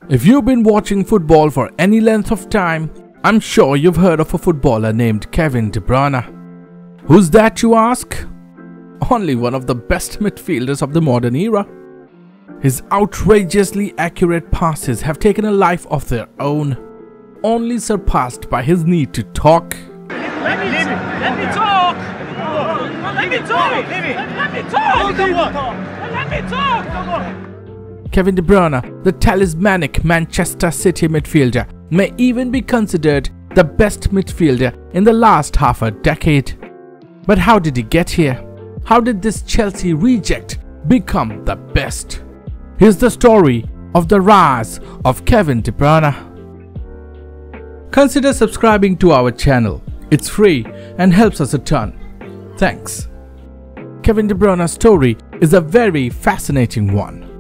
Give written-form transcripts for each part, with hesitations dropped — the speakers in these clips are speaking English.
If you've been watching football for any length of time, I'm sure you've heard of a footballer named Kevin De Bruyne. Who's that, you ask? Only one of the best midfielders of the modern era. His outrageously accurate passes have taken a life of their own, only surpassed by his need to talk. Let me talk! Let me talk! Let me talk! Kevin De Bruyne, the talismanic Manchester City midfielder, may even be considered the best midfielder in the last half a decade. But how did he get here? How did this Chelsea reject become the best? Here's the story of the rise of Kevin De Bruyne. Consider subscribing to our channel. It's free and helps us a ton. Thanks. Kevin De Bruyne's story is a very fascinating one.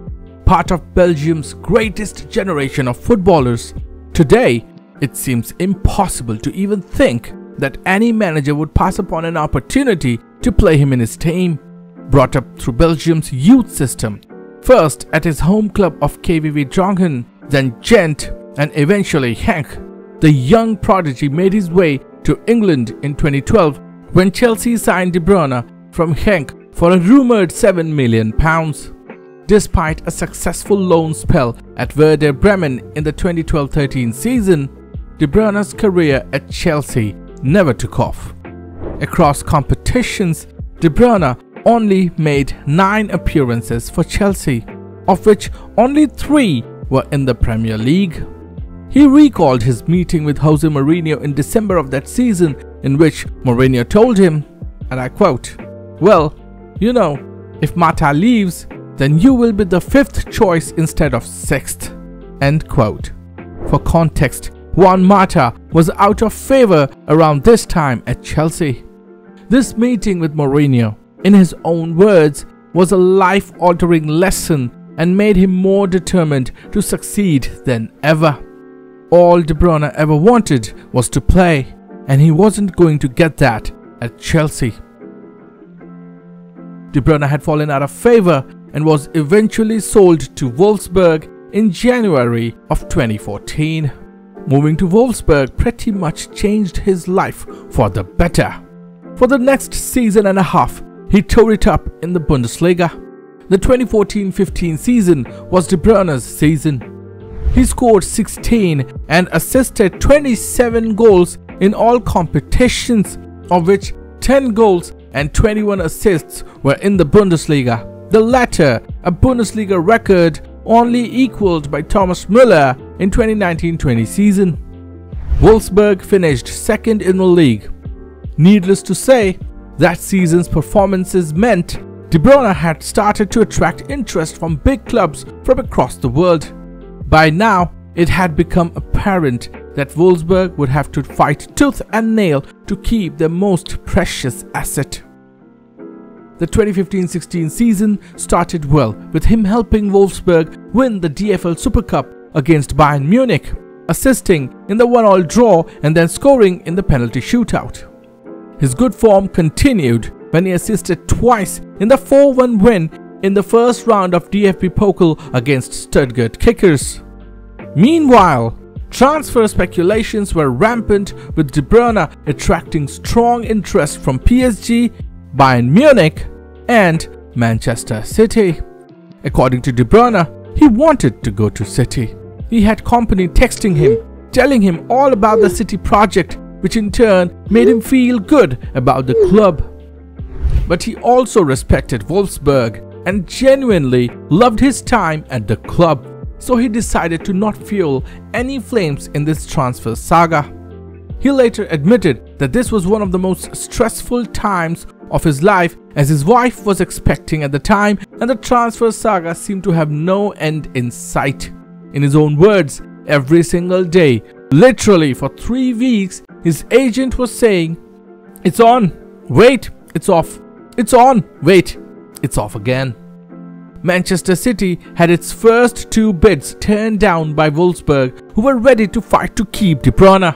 Part of Belgium's greatest generation of footballers, today it seems impossible to even think that any manager would pass upon an opportunity to play him in his team. Brought up through Belgium's youth system, first at his home club of KVV Drongen, then Gent, and eventually Genk, the young prodigy made his way to England in 2012 when Chelsea signed De Bruyne from Genk for a rumoured £7 million. Despite a successful loan spell at Werder Bremen in the 2012-13 season, De Bruyne's career at Chelsea never took off. Across competitions, De Bruyne only made 9 appearances for Chelsea, of which only 3 were in the Premier League. He recalled his meeting with Jose Mourinho in December of that season, in which Mourinho told him, and I quote, "Well, you know, if Mata leaves, then you will be the 5th choice instead of 6th. End quote. For context, Juan Mata was out of favour around this time at Chelsea. This meeting with Mourinho, in his own words, was a life-altering lesson and made him more determined to succeed than ever. All De Bruyne ever wanted was to play, and he wasn't going to get that at Chelsea. De Bruyne had fallen out of favour and was eventually sold to Wolfsburg in January of 2014. Moving to Wolfsburg pretty much changed his life for the better. For the next season and a half, he tore it up in the Bundesliga. The 2014-15 season was De Bruyne's season. He scored 16 and assisted 27 goals in all competitions, of which 10 goals and 21 assists were in the Bundesliga. The latter, a Bundesliga record only equaled by Thomas Müller in 2019-20 season. Wolfsburg finished 2nd in the league. Needless to say, that season's performances meant De Bruyne had started to attract interest from big clubs from across the world. By now, it had become apparent that Wolfsburg would have to fight tooth and nail to keep their most precious asset. The 2015-16 season started well, with him helping Wolfsburg win the DFL Super Cup against Bayern Munich, assisting in the 1-1 draw and then scoring in the penalty shootout. His good form continued when he assisted twice in the 4-1 win in the first round of DFB Pokal against Stuttgart Kickers. Meanwhile, transfer speculations were rampant, with De Bruyne attracting strong interest from PSG, Bayern Munich and Manchester City. According to De Bruyne, he wanted to go to City. He had company texting him, telling him all about the City project, which in turn made him feel good about the club. But he also respected Wolfsburg and genuinely loved his time at the club, so he decided to not fuel any flames in this transfer saga. He later admitted that this was one of the most stressful times of his life, as his wife was expecting at the time and the transfer saga seemed to have no end in sight. In his own words, every single day, literally for 3 weeks, his agent was saying, "It's on, wait, it's off, it's on, wait, it's off again." Manchester City had its first 2 bids turned down by Wolfsburg, who were ready to fight to keep De Bruyne.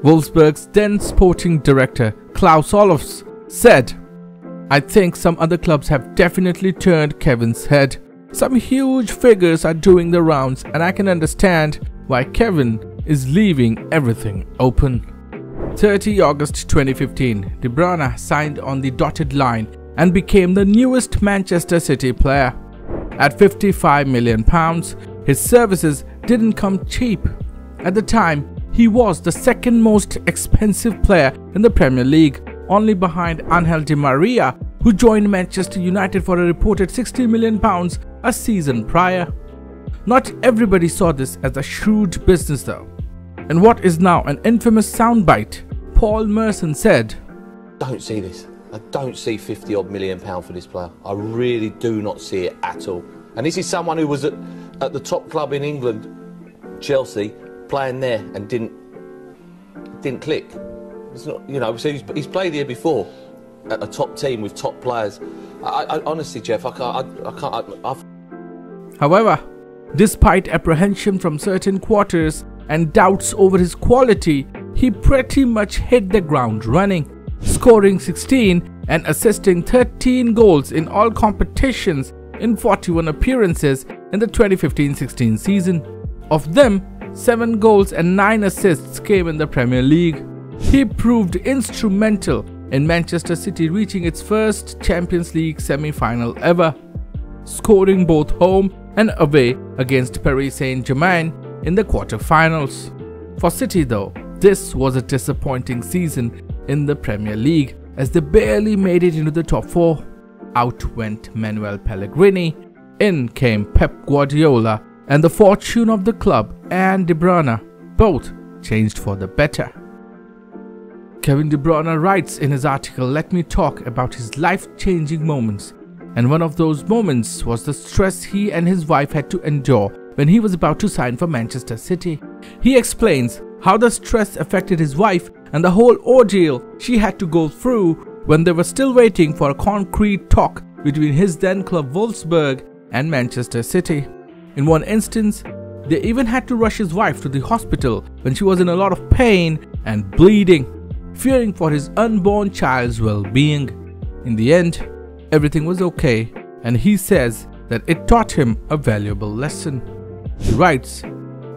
Wolfsburg's then sporting director, Klaus Olofs, said, "I think some other clubs have definitely turned Kevin's head. Some huge figures are doing the rounds, and I can understand why Kevin is leaving everything open. 30 August 2015, De Bruyne signed on the dotted line and became the newest Manchester City player. At £55 million, his services didn't come cheap. At the time, he was the second most expensive player in the Premier League, only behind Angel Di Maria, who joined Manchester United for a reported £60 million a season prior. Not everybody saw this as a shrewd business though. In what is now an infamous soundbite, Paul Merson said, "Don't see this. I don't see £50 million for this player. I really do not see it at all." And this is someone who was at the top club in England, Chelsea, playing there and didn't click. It's not, you know, so he's played here before at a top team with top players. I honestly, Jeff, I can't. However, despite apprehension from certain quarters and doubts over his quality, he pretty much hit the ground running, scoring 16 and assisting 13 goals in all competitions in 41 appearances in the 2015-16 season. Of them, 7 goals and 9 assists came in the Premier League. He proved instrumental in Manchester City reaching its first Champions League semi-final ever, scoring both home and away against Paris Saint-Germain in the quarter-finals. For City though, this was a disappointing season in the Premier League as they barely made it into the top 4. Out went Manuel Pellegrini, in came Pep Guardiola, and the fortune of the club and De Bruyne both changed for the better. Kevin De Bruyne writes in his article, "Let me talk about his life-changing moments." And one of those moments was the stress he and his wife had to endure when he was about to sign for Manchester City. He explains how the stress affected his wife and the whole ordeal she had to go through when they were still waiting for a concrete talk between his then club Wolfsburg and Manchester City. In one instance, they even had to rush his wife to the hospital when she was in a lot of pain and bleeding, fearing for his unborn child's well-being. In the end, everything was okay, and he says that it taught him a valuable lesson. He writes,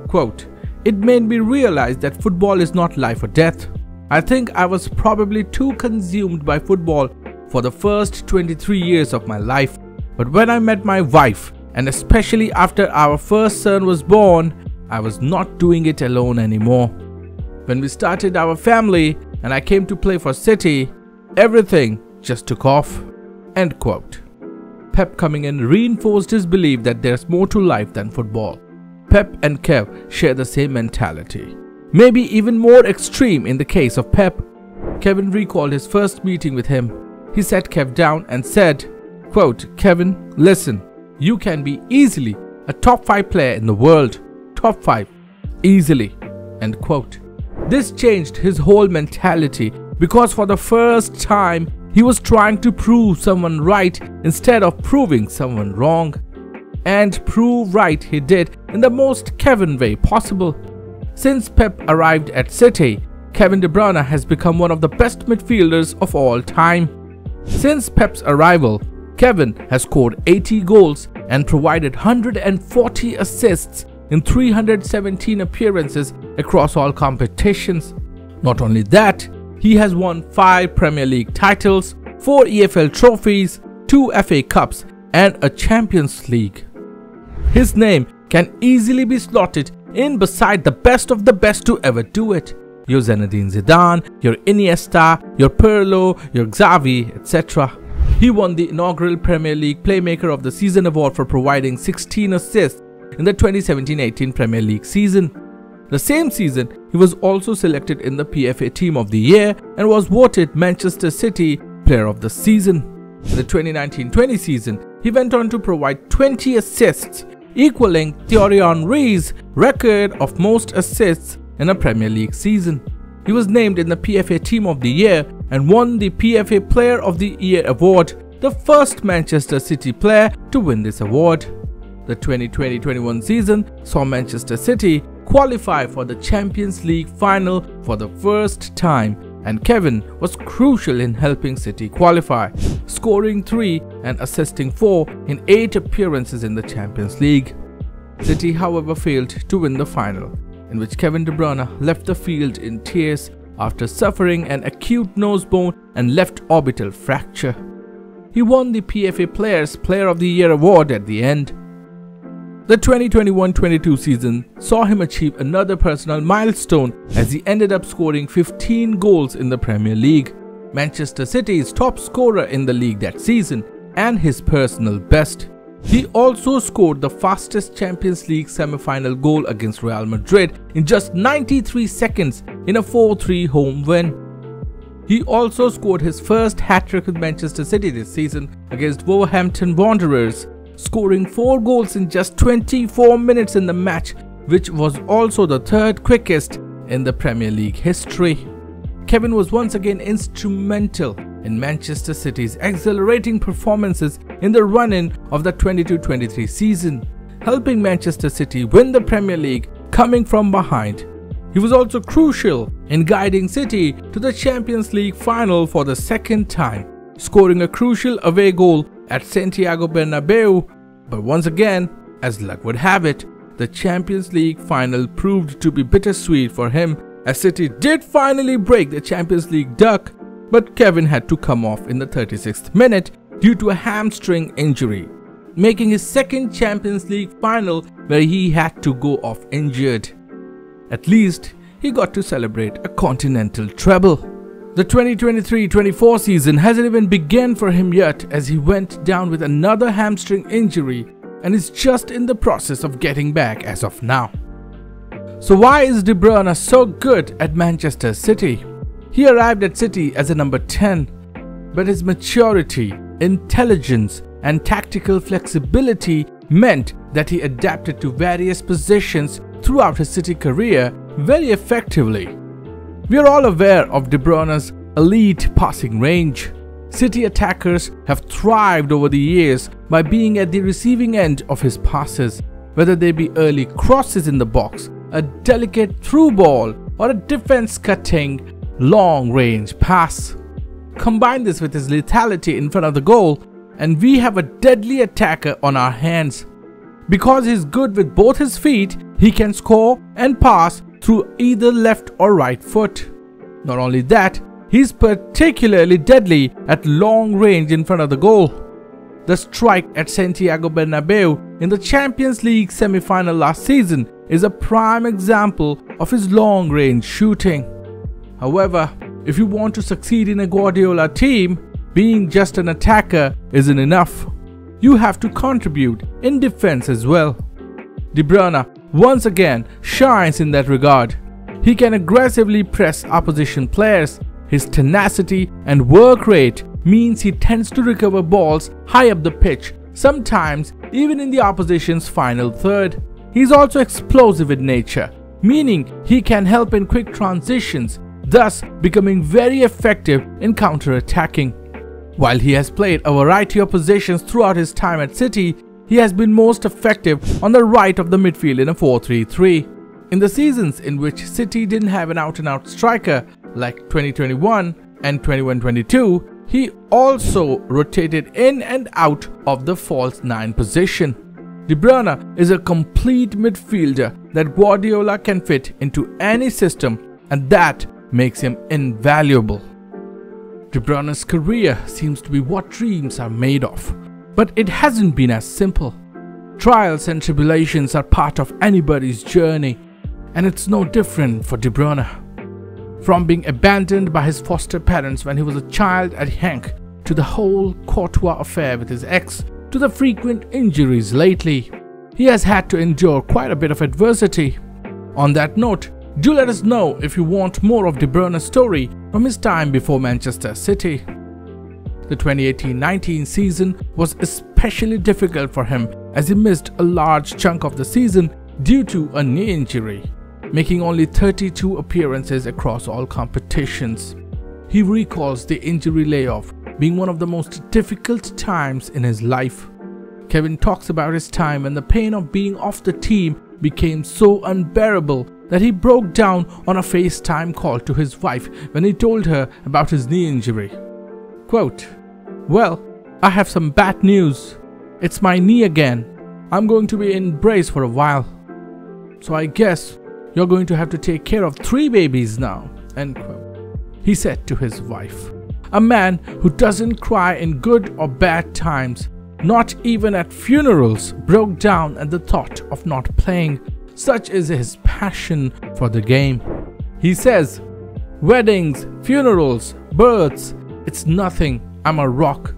quote, "It made me realize that football is not life or death. I think I was probably too consumed by football for the first 23 years of my life. But when I met my wife, and especially after our first son was born, I was not doing it alone anymore. When we started our family and I came to play for City, everything just took off." End quote. Pep coming in reinforced his belief that there's more to life than football. Pep and Kev share the same mentality, maybe even more extreme in the case of Pep. Kevin recalled his first meeting with him. He sat Kev down and said, quote, "Kevin, listen, you can be easily a top 5 player in the world. Top 5. Easily." End quote. This changed his whole mentality because for the first time, he was trying to prove someone right instead of proving someone wrong. And prove right he did in the most Kevin way possible. Since Pep arrived at City, Kevin De Bruyne has become one of the best midfielders of all time. Since Pep's arrival, Kevin has scored 80 goals and provided 140 assists in 317 appearances across all competitions. Not only that, he has won 5 Premier League titles, 4 EFL trophies, 2 FA Cups and a Champions League. His name can easily be slotted in beside the best of the best to ever do it. Your Zinedine Zidane, your Iniesta, your Pirlo, your Xavi, etc. He won the inaugural Premier League Playmaker of the Season award for providing 16 assists in the 2017-18 Premier League season. The same season, he was also selected in the PFA Team of the Year and was voted Manchester City Player of the Season. In the 2019-20 season, he went on to provide 20 assists, equaling Thierry Henry's record of most assists in a Premier League season. He was named in the PFA Team of the Year and won the PFA Player of the Year award, the first Manchester City player to win this award. The 2020-21 season saw Manchester City qualify for the Champions League final for the first time and Kevin was crucial in helping City qualify, scoring 3 and assisting 4 in 8 appearances in the Champions League. City, however, failed to win the final, in which Kevin De Bruyne left the field in tears after suffering an acute nose bone and left orbital fracture. He won the PFA Players Player of the Year award at the end. The 2021-22 season saw him achieve another personal milestone as he ended up scoring 15 goals in the Premier League, Manchester City's top scorer in the league that season and his personal best. He also scored the fastest Champions League semi-final goal against Real Madrid in just 93 seconds in a 4-3 home win. He also scored his first hat-trick with Manchester City this season against Wolverhampton Wanderers, scoring 4 goals in just 24 minutes in the match, which was also the 3rd quickest in the Premier League history. Kevin was once again instrumental in Manchester City's exhilarating performances in the run-in of the 22-23 season, helping Manchester City win the Premier League coming from behind. He was also crucial in guiding City to the Champions League final for the 2nd time, scoring a crucial away goal at Santiago Bernabeu. But once again, as luck would have it, the Champions League final proved to be bittersweet for him, as City did finally break the Champions League duck, but Kevin had to come off in the 36th minute due to a hamstring injury, making his 2nd Champions League final where he had to go off injured. At least, he got to celebrate a continental treble. The 2023-24 season hasn't even begun for him yet, as he went down with another hamstring injury and is just in the process of getting back as of now. So why is De Bruyne so good at Manchester City? He arrived at City as a number 10, but his maturity, intelligence and tactical flexibility meant that he adapted to various positions throughout his City career very effectively. We are all aware of De Bruyne's elite passing range. City attackers have thrived over the years by being at the receiving end of his passes, whether they be early crosses in the box, a delicate through ball, or a defense-cutting long-range pass. Combine this with his lethality in front of the goal, and we have a deadly attacker on our hands. Because he's good with both his feet, he can score and pass through either left or right foot. Not only that, he's particularly deadly at long range in front of the goal. The strike at Santiago Bernabeu in the Champions League semi-final last season is a prime example of his long-range shooting. However, if you want to succeed in a Guardiola team, being just an attacker isn't enough. You have to contribute in defense as well. De Bruyne once again shines in that regard. He can aggressively press opposition players. His tenacity and work rate means he tends to recover balls high up the pitch, sometimes even in the opposition's final third. He's also explosive in nature, meaning he can help in quick transitions, thus becoming very effective in counter-attacking. While he has played a variety of positions throughout his time at City, he has been most effective on the right of the midfield in a 4-3-3. In the seasons in which City didn't have an out-and-out striker like 2021 and 21-22, he also rotated in and out of the false 9 position. De Bruyne is a complete midfielder that Guardiola can fit into any system, and that makes him invaluable. De Bruyne's career seems to be what dreams are made of, but it hasn't been as simple. Trials and tribulations are part of anybody's journey, and it's no different for De Bruyne. From being abandoned by his foster parents when he was a child at Genk, to the whole Courtois affair with his ex, to the frequent injuries lately, he has had to endure quite a bit of adversity. On that note, do let us know if you want more of De Bruyne's story from his time before Manchester City. The 2018-19 season was especially difficult for him as he missed a large chunk of the season due to a knee injury, making only 32 appearances across all competitions. He recalls the injury layoff being one of the most difficult times in his life. Kevin talks about his time when the pain of being off the team became so unbearable that he broke down on a FaceTime call to his wife when he told her about his knee injury. Quote, "Well, I have some bad news. It's my knee again. I'm going to be in brace for a while. So I guess you're going to have to take care of 3 babies now," end quote. He said to his wife. A man who doesn't cry in good or bad times, not even at funerals, broke down at the thought of not playing. Such is his passion for the game. He says, "Weddings, funerals, births, it's nothing. I'm a rock.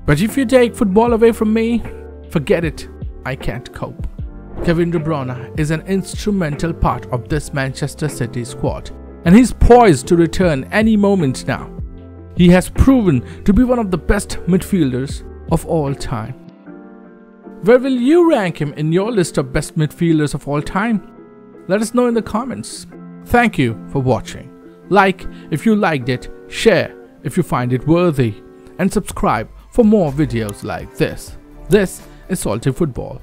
But if you take football away from me, forget it. I can't cope." Kevin De Bruyne is an instrumental part of this Manchester City squad, and he's poised to return any moment now. He has proven to be one of the best midfielders of all time. Where will you rank him in your list of best midfielders of all time? Let us know in the comments. Thank you for watching. Like if you liked it, share if you find it worthy, and subscribe for more videos like this. This is Salty Football.